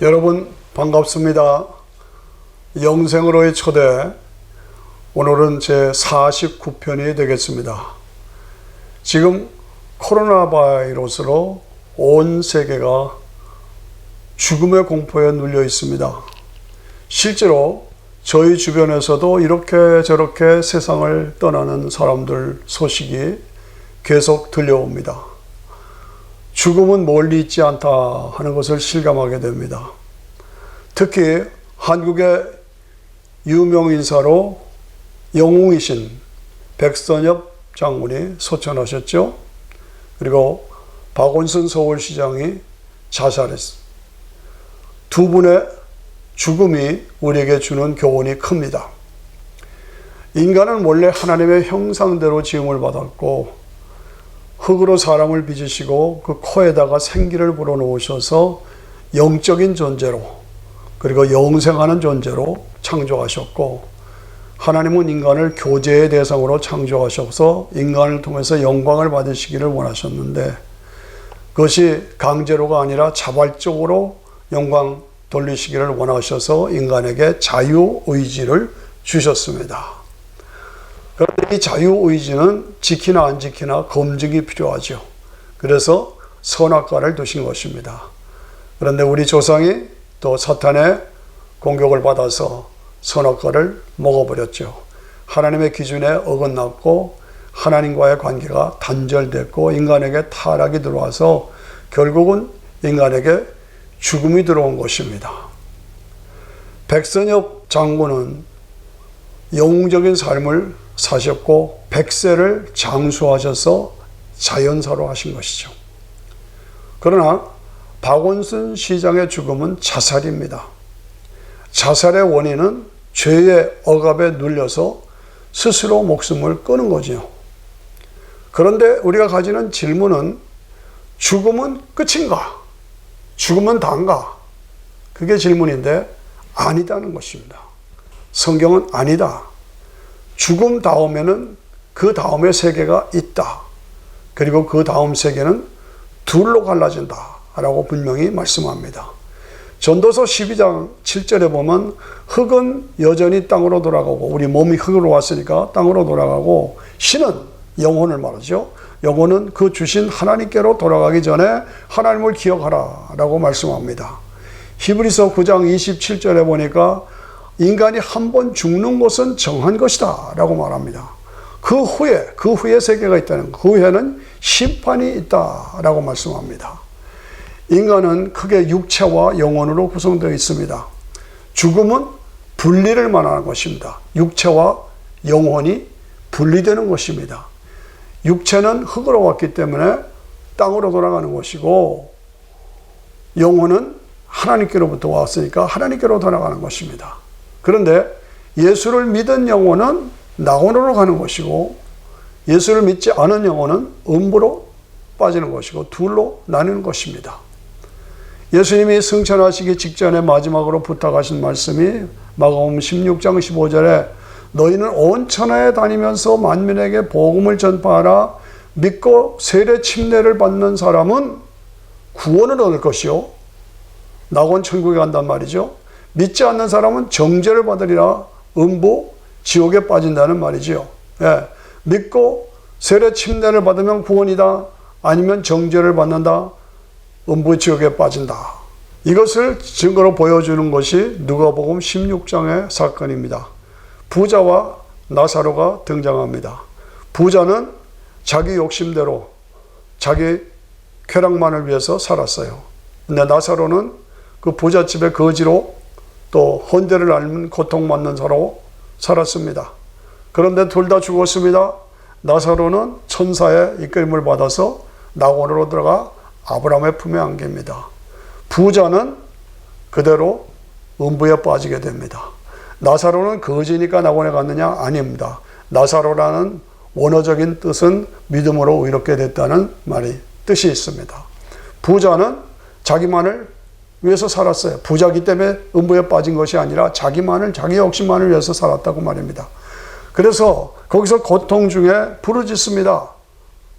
여러분 반갑습니다. 영생으로의 초대, 오늘은 제 49편이 되겠습니다. 지금 코로나 바이러스로 온 세계가 죽음의 공포에 눌려 있습니다. 실제로 저희 주변에서도 이렇게 저렇게 세상을 떠나는 사람들 소식이 계속 들려옵니다. 죽음은 멀리 있지 않다 하는 것을 실감하게 됩니다. 특히 한국의 유명 인사로 영웅이신 백선엽 장군이 소천하셨죠. 그리고 박원순 서울시장이 자살했습니다. 두 분의 죽음이 우리에게 주는 교훈이 큽니다. 인간은 원래 하나님의 형상대로 지음을 받았고 흙으로 사람을 빚으시고 그 코에다가 생기를 불어넣으셔서 영적인 존재로, 그리고 영생하는 존재로 창조하셨고, 하나님은 인간을 교제의 대상으로 창조하셔서 인간을 통해서 영광을 받으시기를 원하셨는데, 그것이 강제로가 아니라 자발적으로 영광 돌리시기를 원하셔서 인간에게 자유의지를 주셨습니다. 그런데 이 자유의지는 지키나 안 지키나 검증이 필요하죠. 그래서 선악과를 두신 것입니다. 그런데 우리 조상이 또 사탄의 공격을 받아서 선악과를 먹어버렸죠. 하나님의 기준에 어긋났고 하나님과의 관계가 단절됐고 인간에게 타락이 들어와서 결국은 인간에게 죽음이 들어온 것입니다. 백선엽 장군은 영웅적인 삶을 사셨고 100세를 장수하셔서 자연사로 하신 것이죠. 그러나 박원순 시장의 죽음은 자살입니다. 자살의 원인은 죄의 억압에 눌려서 스스로 목숨을 끊은 거죠. 그런데 우리가 가지는 질문은 죽음은 끝인가? 죽음은 다인가? 그게 질문인데 아니다는 것입니다. 성경은 아니다. 죽음 다음에는 그 다음의 세계가 있다. 그리고 그 다음 세계는 둘로 갈라진다 라고 분명히 말씀합니다. 전도서 12장 7절에 보면 흙은 여전히 땅으로 돌아가고, 우리 몸이 흙으로 왔으니까 땅으로 돌아가고, 신은 영혼을 말하죠. 영혼은 그 주신 하나님께로 돌아가기 전에 하나님을 기억하라 라고 말씀합니다. 히브리서 9장 27절에 보니까 인간이 한 번 죽는 것은 정한 것이다 라고 말합니다. 그 후에 세계가 있다는 것, 그 후에는 심판이 있다 라고 말씀합니다. 인간은 크게 육체와 영혼으로 구성되어 있습니다. 죽음은 분리를 말하는 것입니다. 육체와 영혼이 분리되는 것입니다. 육체는 흙으로 왔기 때문에 땅으로 돌아가는 것이고, 영혼은 하나님께로부터 왔으니까 하나님께로 돌아가는 것입니다. 그런데 예수를 믿은 영혼은 낙원으로 가는 것이고, 예수를 믿지 않은 영혼은 음부로 빠지는 것이고, 둘로 나뉘는 것입니다. 예수님이 승천하시기 직전에 마지막으로 부탁하신 말씀이 마가복음 16장 15절에 너희는 온 천하에 다니면서 만민에게 복음을 전파하라. 믿고 세례 침례를 받는 사람은 구원을 얻을 것이요, 낙원 천국에 간단 말이죠. 믿지 않는 사람은 정죄를 받으리라. 음부 지옥에 빠진다는 말이지요. 예, 믿고 세례 침례를 받으면 구원이다. 아니면 정죄를 받는다. 음부 지옥에 빠진다. 이것을 증거로 보여주는 것이 누가복음 16장의 사건입니다. 부자와 나사로가 등장합니다. 부자는 자기 욕심대로 자기 쾌락만을 위해서 살았어요. 근데 나사로는 그 부잣집의 거지로 또 헌대를 앓는 고통받는 자로 살았습니다. 그런데 둘 다 죽었습니다. 나사로는 천사의 이끌림을 받아서 낙원으로 들어가 아브라함의 품에 안깁니다. 부자는 그대로 음부에 빠지게 됩니다. 나사로는 거지니까 낙원에 갔느냐? 아닙니다. 나사로라는 원어적인 뜻은 믿음으로 의롭게 됐다는 뜻이 있습니다. 부자는 자기만을 위해서 살았어요. 부자기 때문에 음부에 빠진 것이 아니라 자기 욕심만을 위해서 살았다고 말입니다. 그래서 거기서 고통 중에 부르짖습니다.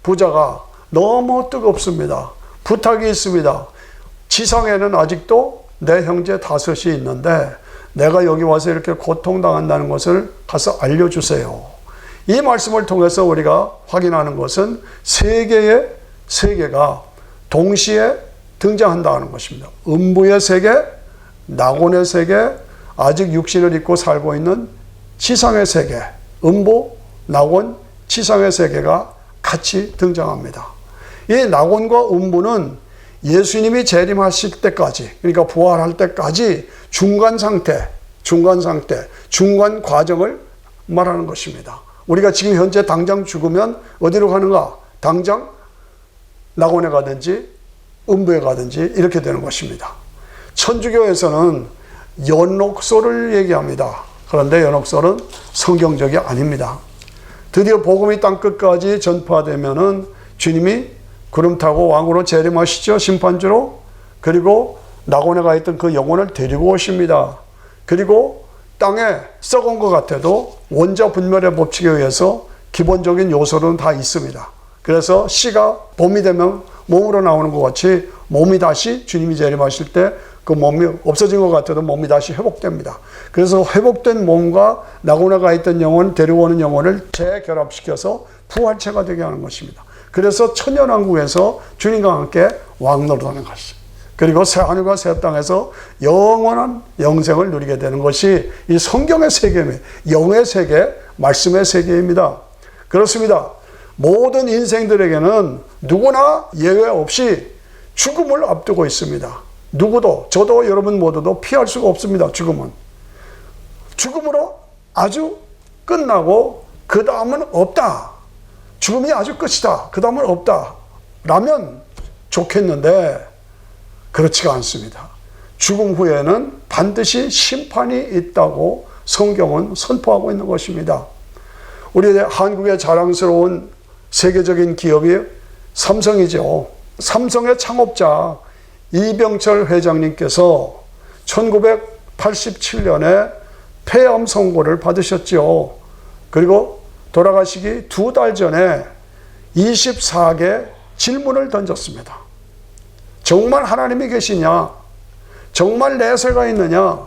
부자가 너무 뜨겁습니다. 부탁이 있습니다. 지상에는 아직도 내 형제 5이 있는데 내가 여기 와서 이렇게 고통당한다는 것을 가서 알려주세요. 이 말씀을 통해서 우리가 확인하는 것은 세 개의 세계가 동시에 등장한다는 것입니다. 음부의 세계, 낙원의 세계, 아직 육신을 입고 살고 있는 지상의 세계, 음부, 낙원, 지상의 세계가 같이 등장합니다. 이 낙원과 음부는 예수님이 재림하실 때까지, 그러니까 부활할 때까지 중간 과정을 말하는 것입니다. 우리가 지금 현재 당장 죽으면 어디로 가는가? 당장 낙원에 가든지 음부에 가든지 이렇게 되는 것입니다. 천주교에서는 연옥소를 얘기합니다. 그런데 연옥소는 성경적이 아닙니다. 드디어 복음이 땅끝까지 전파되면은 주님이 구름 타고 왕으로 재림하시죠. 심판주로. 그리고 낙원에 가 있던 그 영혼을 데리고 오십니다. 그리고 땅에 썩은 것 같아도 원자 분멸의 법칙에 의해서 기본적인 요소는 다 있습니다. 그래서 씨가 봄이 되면 몸으로 나오는 것 같이 몸이 다시 주님이 재림하실 때 그 몸이 없어진 것 같아도 몸이 다시 회복됩니다. 그래서 회복된 몸과 낙원에 가 있던 영혼, 데리고 오는 영혼을 재결합시켜서 부활체가 되게 하는 것입니다. 그래서 천년왕국에서 주님과 함께 왕노릇하는 것이죠. 그리고 새하늘과 새 땅에서 영원한 영생을 누리게 되는 것이 이 성경의 세계입니다. 영의 세계, 말씀의 세계입니다. 그렇습니다. 모든 인생들에게는 누구나 예외 없이 죽음을 앞두고 있습니다. 누구도, 저도 여러분 모두도 피할 수가 없습니다. 죽음으로 아주 끝나고 그 다음은 없다. 죽음이 아주 끝이다. 그 다음은 없다. 라면 좋겠는데 그렇지가 않습니다. 죽음 후에는 반드시 심판이 있다고 성경은 선포하고 있는 것입니다. 우리 한국의 자랑스러운 세계적인 기업이 삼성이죠. 삼성의 창업자 이병철 회장님께서 1987년에 폐암 선고를 받으셨죠. 그리고 돌아가시기 2달 전에 24개 질문을 던졌습니다. 정말 하나님이 계시냐? 정말 내세가 있느냐?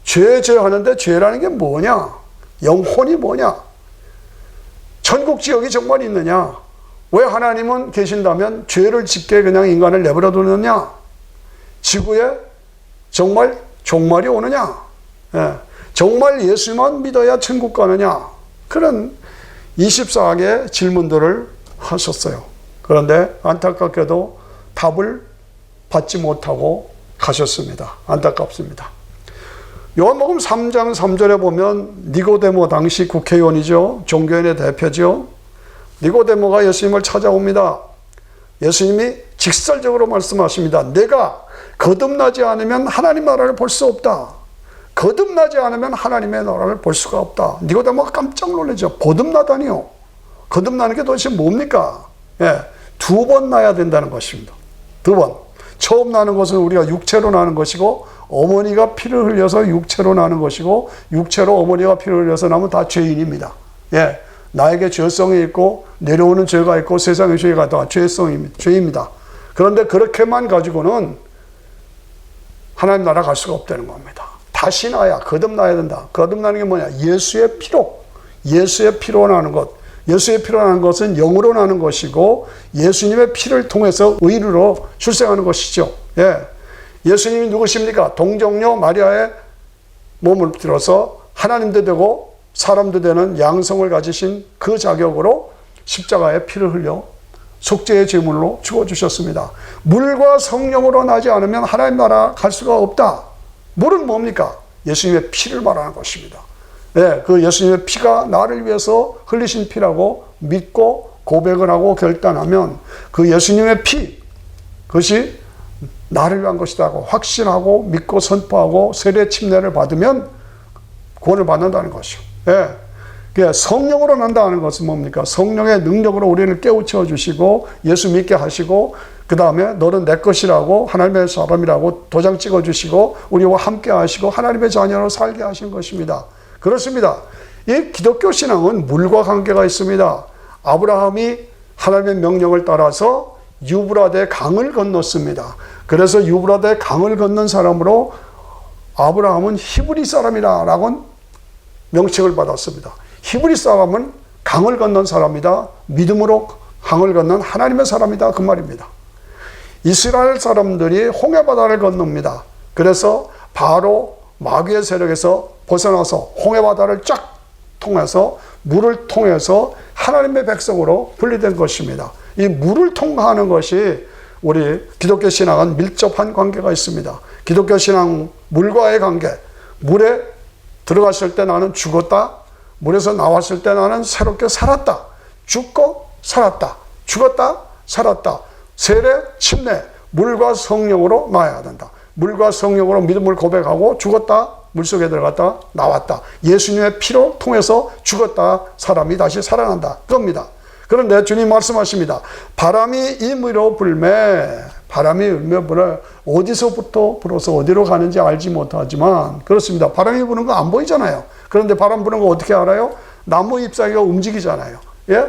죄 하는데 죄라는 게 뭐냐? 영혼이 뭐냐? 천국 지옥이 정말 있느냐? 왜 하나님은 계신다면 죄를 짓게 그냥 인간을 내버려 두느냐? 지구에 정말 종말이 오느냐? 정말 예수만 믿어야 천국 가느냐? 그런 24개의 질문들을 하셨어요. 그런데 안타깝게도 답을 받지 못하고 가셨습니다. 안타깝습니다. 요한복음 3장 3절에 보면 니고데모 당시 국회의원이죠. 종교인의 대표죠. 니고데모가 예수님을 찾아옵니다. 예수님이 직설적으로 말씀하십니다. 내가 거듭나지 않으면 하나님 나라를 볼 수 없다. 거듭나지 않으면 하나님의 나라를 볼 수가 없다. 니고데모가 깜짝 놀라죠. 거듭나다니요. 거듭나는 게 도대체 뭡니까? 2번 나야 된다는 것입니다. 2번. 처음 나는 것은 우리가 육체로 나는 것이고 어머니가 피를 흘려서 육체로 나는 것이고 육체로 어머니가 피를 흘려서 나면 다 죄인입니다. 나에게 죄성이 있고 내려오는 죄가 있고 세상의 죄가 다 죄입니다. 그런데 그렇게만 가지고는 하나님 나라 갈 수가 없다는 겁니다. 다시 나야, 거듭나야 된다. 거듭나는 게 뭐냐? 예수의 피로 나는 것. 예수의 피로 나는 것은 영으로 나는 것이고 예수님의 피를 통해서 의로 출생하는 것이죠. 예수님이 누구십니까? 동정녀 마리아의 몸을 들어서 하나님도 되고 사람도 되는 양성을 가지신 그 자격으로 십자가에 피를 흘려 속죄의 제물로 죽어주셨습니다. 물과 성령으로 나지 않으면 하나님 나라 갈 수가 없다. 물은 뭡니까? 예수님의 피를 말하는 것입니다. 그 예수님의 피가 나를 위해서 흘리신 피라고 믿고 고백을 하고 결단하면 그 예수님의 피, 그것이 나를 위한 것이라고 확신하고 믿고 선포하고 세례 침례를 받으면 구원을 받는다는 것이요. 성령으로 난다는 것은 뭡니까? 성령의 능력으로 우리를 깨우쳐 주시고 예수 믿게 하시고 그 다음에 너는 내 것이라고 하나님의 사람이라고 도장 찍어 주시고 우리와 함께 하시고 하나님의 자녀로 살게 하신 것입니다. 그렇습니다. 이 기독교 신앙은 물과 관계가 있습니다. 아브라함이 하나님의 명령을 따라서 유브라데 강을 건넜습니다. 그래서 유브라데 강을 건넌 사람으로 아브라함은 히브리 사람이라고 명칭을 받았습니다. 히브리 사람은 강을 건넌 사람이다. 믿음으로 강을 건넌 하나님의 사람이다. 그 말입니다. 이스라엘 사람들이 홍해바다를 건넙니다. 그래서 바로 마귀의 세력에서 벗어나서 홍해바다를 쫙 통해서 물을 통해서 하나님의 백성으로 분리된 것입니다. 이 물을 통과하는 것이 우리 기독교 신앙은 밀접한 관계가 있습니다. 기독교 신앙 물과의 관계. 물에 들어갔을 때 나는 죽었다. 물에서 나왔을 때 나는 새롭게 살았다. 죽고 살았다. 죽었다. 살았다. 세례, 침례, 물과 성령으로 나아야 된다. 물과 성령으로 믿음을 고백하고 죽었다. 물속에 들어갔다. 나왔다. 예수님의 피로 통해서 죽었다. 사람이 다시 살아난다. 그겁니다. 그런데 주님 말씀하십니다. 바람이 임의로 불매. 바람이 임의로 불어 어디서부터 불어서 어디로 가는지 알지 못하지만 그렇습니다. 바람이 부는 거 안 보이잖아요. 그런데 바람 부는 거 어떻게 알아요? 나무 잎사귀가 움직이잖아요. 예?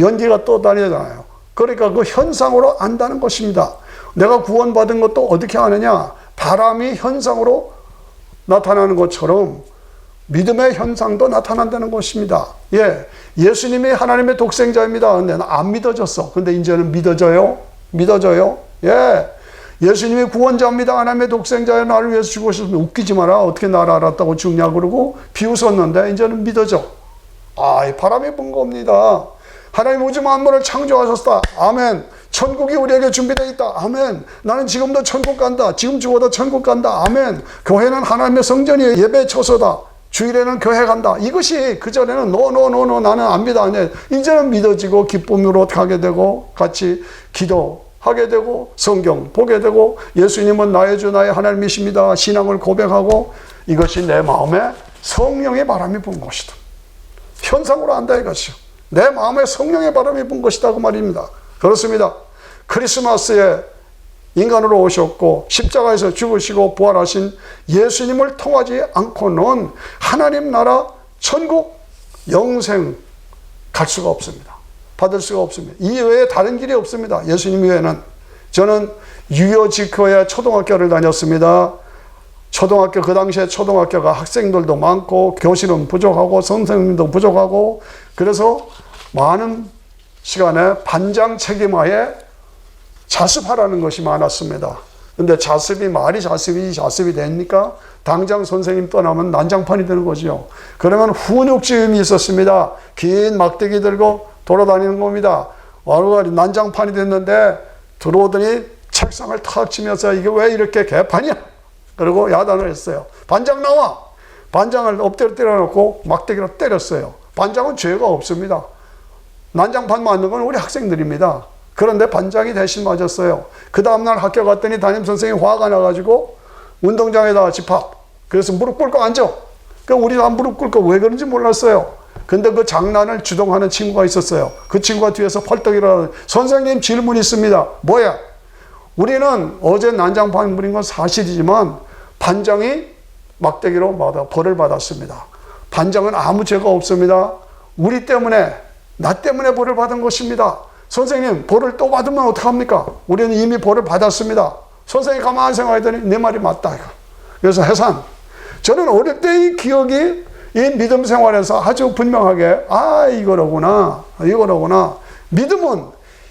연기가 떠다니잖아요. 그러니까 그 현상으로 안다는 것입니다. 내가 구원받은 것도 어떻게 아느냐? 바람이 현상으로 나타나는 것처럼 믿음의 현상도 나타난다는 것입니다. 예, 예수님이 하나님의 독생자입니다. 근데 안 믿어졌어. 근데 이제는 믿어져요? 믿어져요? 예, 예수님이 구원자입니다. 하나님의 독생자의 나를 위해서 죽으셨으면 웃기지 마라. 어떻게 나를 알았다고 죽냐 그러고 비웃었는데 이제는 믿어져. 이 바람이 분 겁니다. 하나님 우주 만물을 창조하셨다. 아멘. 천국이 우리에게 준비되어 있다. 아멘. 나는 지금도 천국 간다. 지금 죽어도 천국 간다. 아멘. 교회는 하나님의 성전이에요. 예배 처소다. 주일에는 교회 간다. 이것이 그전에는 노 나는 안 믿어. 이제는 믿어지고 기쁨으로 가게 되고 같이 기도하게 되고 성경 보게 되고 예수님은 나의 주 나의 하나님이십니다. 신앙을 고백하고 이것이 내 마음에 성령의 바람이 분 것이다. 현상으로 안다 이것이요. 내 마음에 성령의 바람이 분 것이다 그 말입니다. 그렇습니다. 크리스마스에 인간으로 오셨고 십자가에서 죽으시고 부활하신 예수님을 통하지 않고는 하나님 나라 천국 영생 갈 수가 없습니다. 받을 수가 없습니다. 이 외에 다른 길이 없습니다. 예수님 외에는. 저는 유여지교회 초등학교를 다녔습니다. 초등학교 그 당시에 초등학교가 학생들도 많고 교실은 부족하고 선생님도 부족하고 그래서 많은 시간에 반장 책임하에 자습하라는 것이 많았습니다. 근데 말이 자습이 됩니까? 당장 선생님 떠나면 난장판이 되는 거죠. 그러면 훈육지음이 있었습니다. 긴 막대기 들고 돌아다니는 겁니다. 와루가리 난장판이 됐는데 들어오더니 책상을 탁 치면서 이게 왜 이렇게 개판이야? 그리고 야단을 했어요. 반장 나와! 반장을 엎드려 때려놓고 막대기로 때렸어요. 반장은 죄가 없습니다. 난장판 맞는 건 우리 학생들입니다. 그런데 반장이 대신 맞았어요. 그 다음날 학교 갔더니 담임선생님이 화가 나가지고 운동장에다가 집합. 그래서 무릎 꿇고 앉아. 우리 다 무릎 꿇고 왜 그런지 몰랐어요. 근데 그 장난을 주동하는 친구가 있었어요. 그 친구가 뒤에서 펄떡 일어나 선생님 질문 있습니다. 뭐야? 우리는 어제 난장판 부린 건 사실이지만 반장이 막대기로 벌을 받았습니다. 반장은 아무 죄가 없습니다. 우리 때문에 나 때문에 벌을 받은 것입니다. 선생님 벌을 또 받으면 어떡합니까? 우리는 이미 벌을 받았습니다. 선생님이 가만히 생각하더니 내 말이 맞다. 그래서 해산. 저는 어릴 때 이 기억이 이 믿음 생활에서 아주 분명하게 이거로구나. 믿음은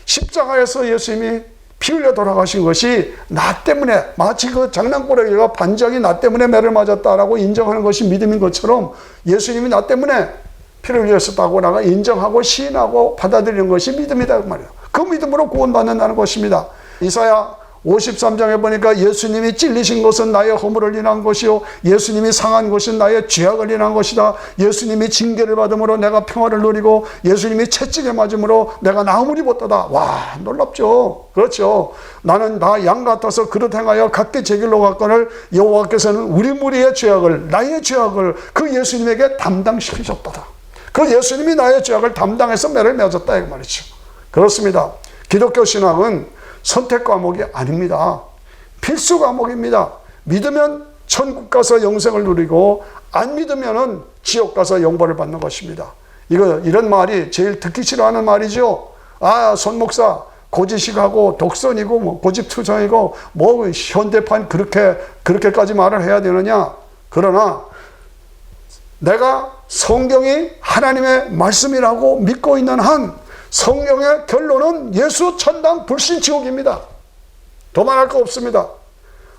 십자가에서 예수님이 피 흘려 돌아가신 것이 나 때문에 마치 그 장난꾸러기가 반장이 나 때문에 매를 맞았다라고 인정하는 것이 믿음인 것처럼 예수님이 나 때문에 피를 흘렸었다고 나가 인정하고 시인하고 받아들이는 것이 믿음이다 그 말이에요. 그 믿음으로 구원받는다는 것입니다. 이사야 53장에 보니까 예수님이 찔리신 것은 나의 허물을 인한 것이요 예수님이 상한 것은 나의 죄악을 인한 것이다. 예수님이 징계를 받음으로 내가 평화를 누리고 예수님이 채찍에 맞음으로 내가 나음을 입었다. 와 놀랍죠. 그렇죠. 나는 나 양 같아서 그릇 행하여 각기 제 길로 갔거늘 여호와께서는 우리 무리의 죄악을 나의 죄악을 그 예수님에게 담당시키셨다. 그 예수님이 나의 죄악을 담당해서 매를 맺었다 이 말이죠. 그렇습니다. 기독교 신앙은 선택 과목이 아닙니다. 필수 과목입니다. 믿으면 천국 가서 영생을 누리고 안 믿으면은 지옥 가서 영벌을 받는 것입니다. 이런 말이 제일 듣기 싫어하는 말이죠. 손 목사 고지식하고 독선이고 뭐 고집투성이고 뭐 현대판 그렇게까지 말을 해야 되느냐? 그러나 내가 성경이 하나님의 말씀이라고 믿고 있는 한 성경의 결론은 예수 천당 불신 지옥입니다. 더 말할 거 없습니다.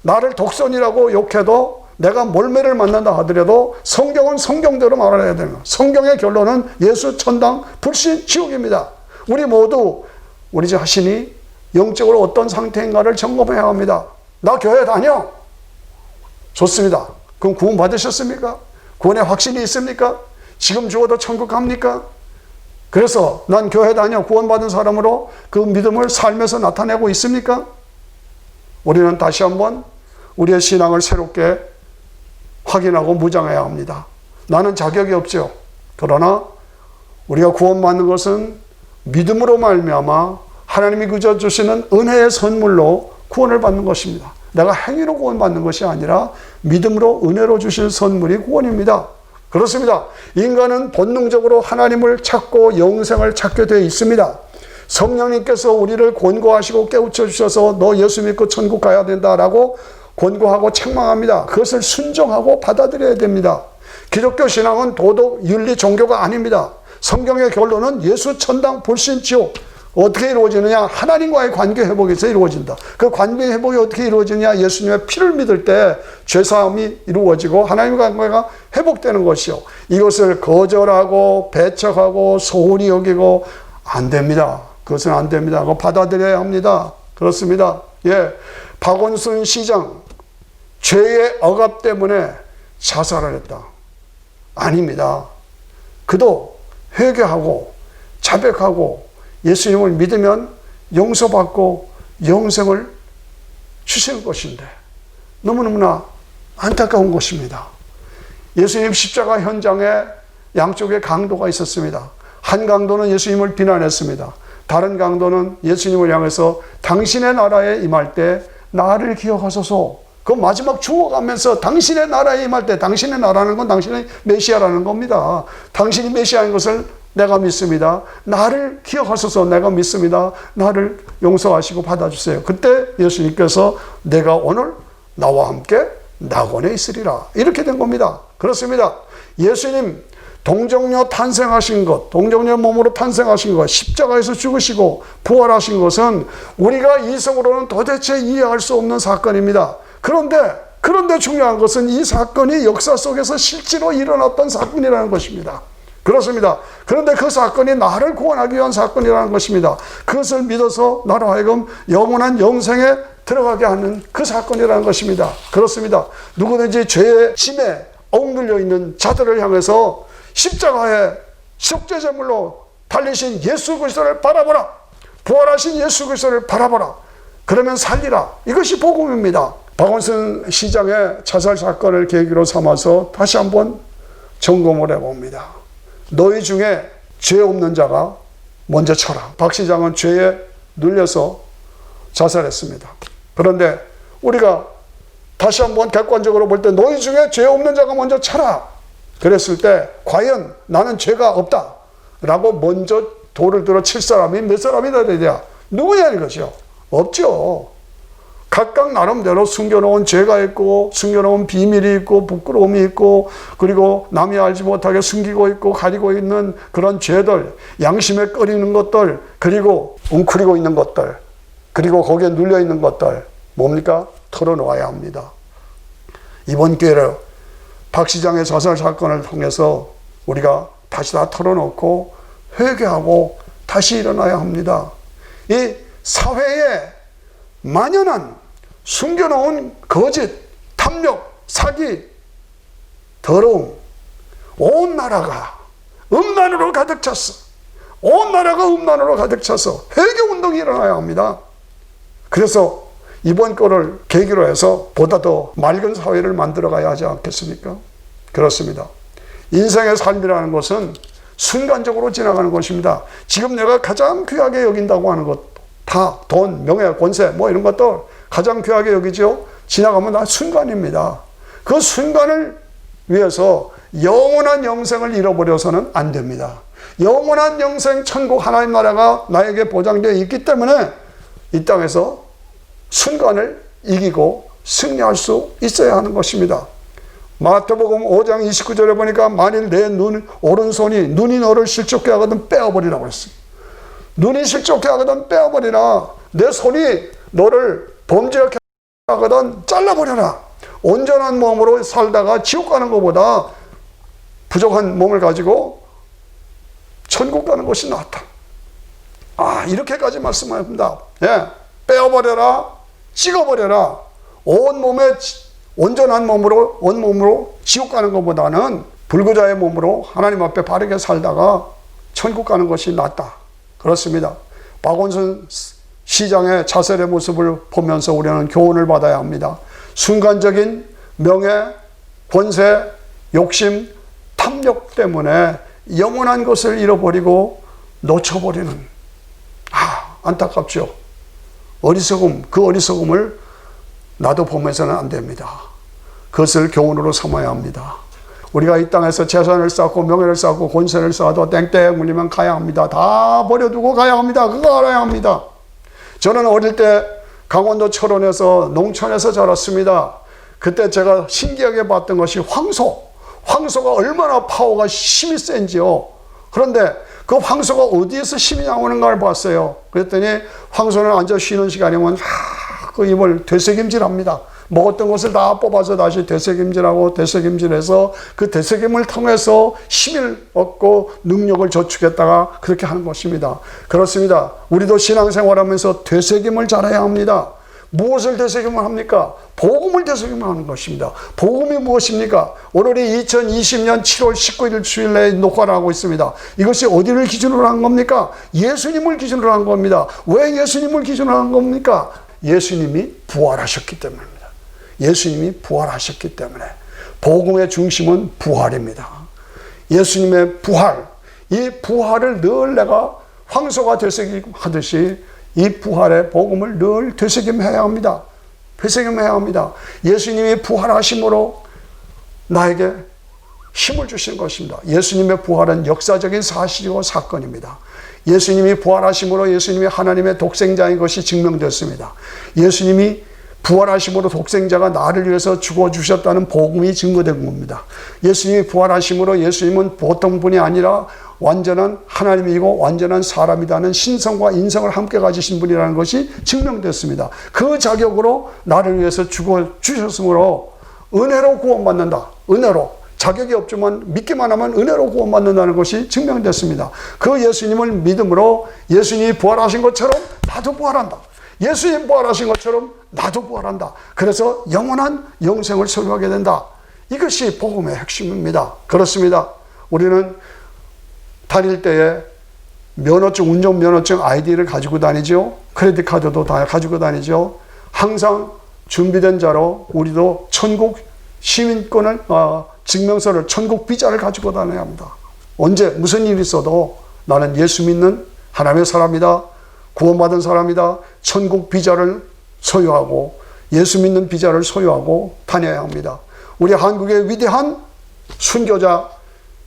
나를 독선이라고 욕해도 내가 몰매를 만난다 하더라도 성경은 성경대로 말해야 되는 거예요. 성경의 결론은 예수 천당 불신 지옥입니다. 우리 모두 우리 자신이 영적으로 어떤 상태인가를 점검해야 합니다. 나 교회 다녀. 좋습니다. 그럼 구원 받으셨습니까? 구원의 확신이 있습니까? 지금 죽어도 천국 갑니까? 그래서 난 교회 다녀 구원받은 사람으로 그 믿음을 삶에서 나타내고 있습니까? 우리는 다시 한번 우리의 신앙을 새롭게 확인하고 무장해야 합니다. 나는 자격이 없죠. 그러나 우리가 구원받는 것은 믿음으로 말미암아 하나님이 그저 주시는 은혜의 선물로 구원을 받는 것입니다. 내가 행위로 구원받는 것이 아니라 믿음으로 은혜로 주신 선물이 구원입니다. 그렇습니다. 인간은 본능적으로 하나님을 찾고 영생을 찾게 되어 있습니다. 성령님께서 우리를 권고하시고 깨우쳐 주셔서 너 예수 믿고 천국 가야 된다라고 권고하고 책망합니다. 그것을 순종하고 받아들여야 됩니다. 기독교 신앙은 도덕, 윤리, 종교가 아닙니다. 성경의 결론은 예수 천당 불신 지옥. 어떻게 이루어지느냐? 하나님과의 관계 회복에서 이루어진다. 그 관계 회복이 어떻게 이루어지느냐? 예수님의 피를 믿을 때 죄사함이 이루어지고 하나님과 관계가 회복되는 것이요. 이것을 거절하고 배척하고 소홀히 여기고 안 됩니다. 그것은 안 됩니다. 그거 받아들여야 합니다. 그렇습니다. 예, 박원순 시장 죄의 억압 때문에 자살을 했다. 아닙니다. 그도 회개하고 자백하고 예수님을 믿으면 용서받고 영생을 주시는 것인데 너무너무나 안타까운 것입니다. 예수님 십자가 현장에 양쪽에 강도가 있었습니다. 한 강도는 예수님을 비난했습니다. 다른 강도는 예수님을 향해서 당신의 나라에 임할 때 나를 기억하소서. 그 마지막 죽어가면서 당신의 나라에 임할 때, 당신의 나라는 건 당신의 메시아라는 겁니다. 당신이 메시아인 것을 내가 믿습니다. 나를 기억하소서. 내가 믿습니다. 나를 용서하시고 받아주세요. 그때 예수님께서 내가 오늘 나와 함께 낙원에 있으리라. 이렇게 된 겁니다. 그렇습니다. 예수님 동정녀 탄생하신 것, 동정녀 몸으로 탄생하신 것, 십자가에서 죽으시고 부활하신 것은 우리가 이성으로는 도대체 이해할 수 없는 사건입니다. 그런데 중요한 것은 이 사건이 역사 속에서 실제로 일어났던 사건이라는 것입니다. 그렇습니다. 그런데 그 사건이 나를 구원하기 위한 사건이라는 것입니다. 그것을 믿어서 나로 하여금 영원한 영생에 들어가게 하는 그 사건이라는 것입니다. 그렇습니다. 누구든지 죄의 짐에 억눌려 있는 자들을 향해서 십자가에 속죄제물로 달리신 예수 그리스도를 바라보라. 부활하신 예수 그리스도를 바라보라. 그러면 살리라. 이것이 복음입니다. 박원순 시장의 자살 사건을 계기로 삼아서 다시 한번 점검을 해봅니다. 너희 중에 죄 없는 자가 먼저 쳐라. 박 시장은 죄에 눌려서 자살했습니다. 그런데 우리가 다시 한번 객관적으로 볼 때 너희 중에 죄 없는 자가 먼저 쳐라. 그랬을 때 과연 나는 죄가 없다 라고 먼저 돌을 들어 칠 사람이 몇 사람이나 돼야 누구냐 이거죠. 없죠. 각각 나름대로 숨겨놓은 죄가 있고 숨겨놓은 비밀이 있고 부끄러움이 있고 그리고 남이 알지 못하게 숨기고 있고 가리고 있는 그런 죄들, 양심에 꺼리는 것들, 그리고 웅크리고 있는 것들, 그리고 거기에 눌려있는 것들 뭡니까? 털어놓아야 합니다. 이번 기회를 박 시장의 자살 사건을 통해서 우리가 다시 다 털어놓고 회개하고 다시 일어나야 합니다. 이 사회에 만연한 숨겨놓은 거짓, 탐욕, 사기, 더러움, 온 나라가 음란으로 가득 찼어. 온 나라가 음란으로 가득 차서 회개운동이 일어나야 합니다. 그래서 이번 거를 계기로 해서 보다 더 맑은 사회를 만들어가야 하지 않겠습니까? 그렇습니다. 인생의 삶이라는 것은 순간적으로 지나가는 것입니다. 지금 내가 가장 귀하게 여긴다고 하는 것, 다 돈, 명예, 권세 뭐 이런 것들 가장 귀하게 여기죠. 지나가면 다 순간입니다. 그 순간을 위해서 영원한 영생을 잃어버려서는 안 됩니다. 영원한 영생 천국 하나님 나라가 나에게 보장되어 있기 때문에 이 땅에서 순간을 이기고 승리할 수 있어야 하는 것입니다. 마태복음 5장 29절에 보니까 만일 내 오른손이 눈이 너를 실족해 하거든 빼어버리라고 했습니다. 눈이 실족해 하거든 빼어버리라. 내 손이 너를 범죄하게 하거든 잘라버려라. 온전한 몸으로 살다가 지옥 가는 것보다 부족한 몸을 가지고 천국 가는 것이 낫다. 이렇게까지 말씀합니다. 예, 빼어버려라, 찍어버려라. 온몸에 온전한 몸으로, 온몸으로 지옥 가는 것보다는 불구자의 몸으로 하나님 앞에 바르게 살다가 천국 가는 것이 낫다. 그렇습니다. 박원순 시장의 자살의 모습을 보면서 우리는 교훈을 받아야 합니다. 순간적인 명예, 권세, 욕심, 탐욕 때문에 영원한 것을 잃어버리고 놓쳐버리는, 안타깝죠. 어리석음, 그 어리석음을 나도 보면서는 안 됩니다. 그것을 교훈으로 삼아야 합니다. 우리가 이 땅에서 재산을 쌓고 명예를 쌓고 권세를 쌓아도 땡땡 물리면 가야 합니다. 다 버려두고 가야 합니다. 그거 알아야 합니다. 저는 어릴 때 강원도 철원에서 농촌에서 자랐습니다. 그때 제가 신기하게 봤던 것이 황소가 얼마나 파워가 힘이 센지요. 그런데 그 황소가 어디에서 힘이 나오는가를 봤어요. 그랬더니 황소는 앉아 쉬는 시간이면 그 입을 되새김질합니다. 먹었던 것을 다 뽑아서 다시 되새김질하고 되새김질해서 그 되새김을 통해서 힘을 얻고 능력을 저축했다가 그렇게 하는 것입니다. 그렇습니다. 우리도 신앙생활하면서 되새김을 잘해야 합니다. 무엇을 되새김을 합니까? 복음을 되새김하는 것입니다. 복음이 무엇입니까? 오늘이 2020년 7월 19일 주일에 녹화를 하고 있습니다. 이것이 어디를 기준으로 한 겁니까? 예수님을 기준으로 한 겁니다. 왜 예수님을 기준으로 한 겁니까? 예수님이 부활하셨기 때문입니다. 예수님이 부활하셨기 때문에 복음의 중심은 부활입니다. 예수님의 부활, 이 부활을 늘 내가 황소가 되새김하듯이 이 부활의 복음을 늘 되새김해야 합니다. 되새김해야 합니다. 예수님이 부활하심으로 나에게 힘을 주신 것입니다. 예수님의 부활은 역사적인 사실이고 사건입니다. 예수님이 부활하심으로 예수님이 하나님의 독생자인 것이 증명됐습니다. 예수님이 부활하심으로 독생자가 나를 위해서 죽어주셨다는 복음이 증거된 겁니다. 예수님이 부활하심으로 예수님은 보통 분이 아니라 완전한 하나님이고 완전한 사람이라는 신성과 인성을 함께 가지신 분이라는 것이 증명됐습니다. 그 자격으로 나를 위해서 죽어주셨으므로 은혜로 구원받는다. 은혜로. 자격이 없지만 믿기만 하면 은혜로 구원받는다는 것이 증명됐습니다. 그 예수님을 믿음으로 예수님이 부활하신 것처럼 나도 부활한다. 예수님 부활하신 것처럼 나도 부활한다. 그래서 영원한 영생을 소유하게 된다. 이것이 복음의 핵심입니다. 그렇습니다. 우리는 다닐 때에 면허증, 운전면허증 아이디를 가지고 다니죠. 크레딧 카드도 다 가지고 다니죠. 항상 준비된 자로 우리도 천국 시민권을, 증명서를, 천국 비자를 가지고 다녀야 합니다. 언제 무슨 일이 있어도 나는 예수 믿는 하나님의 사람이다. 구원받은 사람이다. 천국 비자를 소유하고 예수 믿는 비자를 소유하고 다녀야 합니다. 우리 한국의 위대한 순교자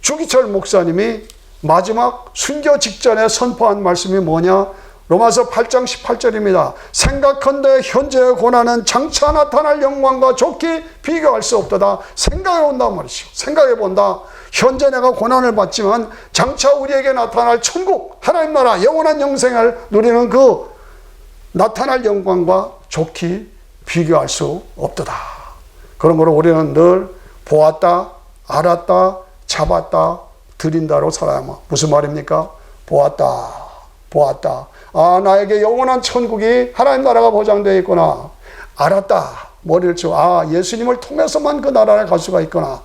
주기철 목사님이 마지막 순교 직전에 선포한 말씀이 뭐냐? 로마서 8장 18절입니다. 생각컨대 현재의 고난은 장차 나타날 영광과 좋게 비교할 수 없도다. 생각해 본단 말이죠. 생각해 본다. 현재 내가 고난을 받지만 장차 우리에게 나타날 천국, 하나님 나라, 영원한 영생을 누리는 그 나타날 영광과 좋게 비교할 수 없도다. 그러므로 우리는 늘 보았다, 알았다, 잡았다, 드린다로 살아야만. 무슨 말입니까? 보았다. 나에게 영원한 천국이 하나님 나라가 보장되어 있구나. 알았다. 머리를 치고 예수님을 통해서만 그 나라를 갈 수가 있구나.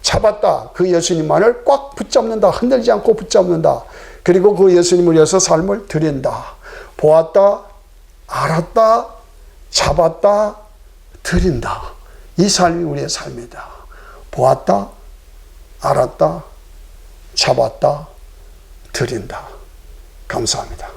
잡았다. 그 예수님만을 꽉 붙잡는다. 흔들지 않고 붙잡는다. 그리고 그 예수님을 위해서 삶을 드린다. 보았다, 알았다, 잡았다, 드린다. 이 삶이 우리의 삶이다. 보았다, 알았다, 잡았다, 드린다. 감사합니다.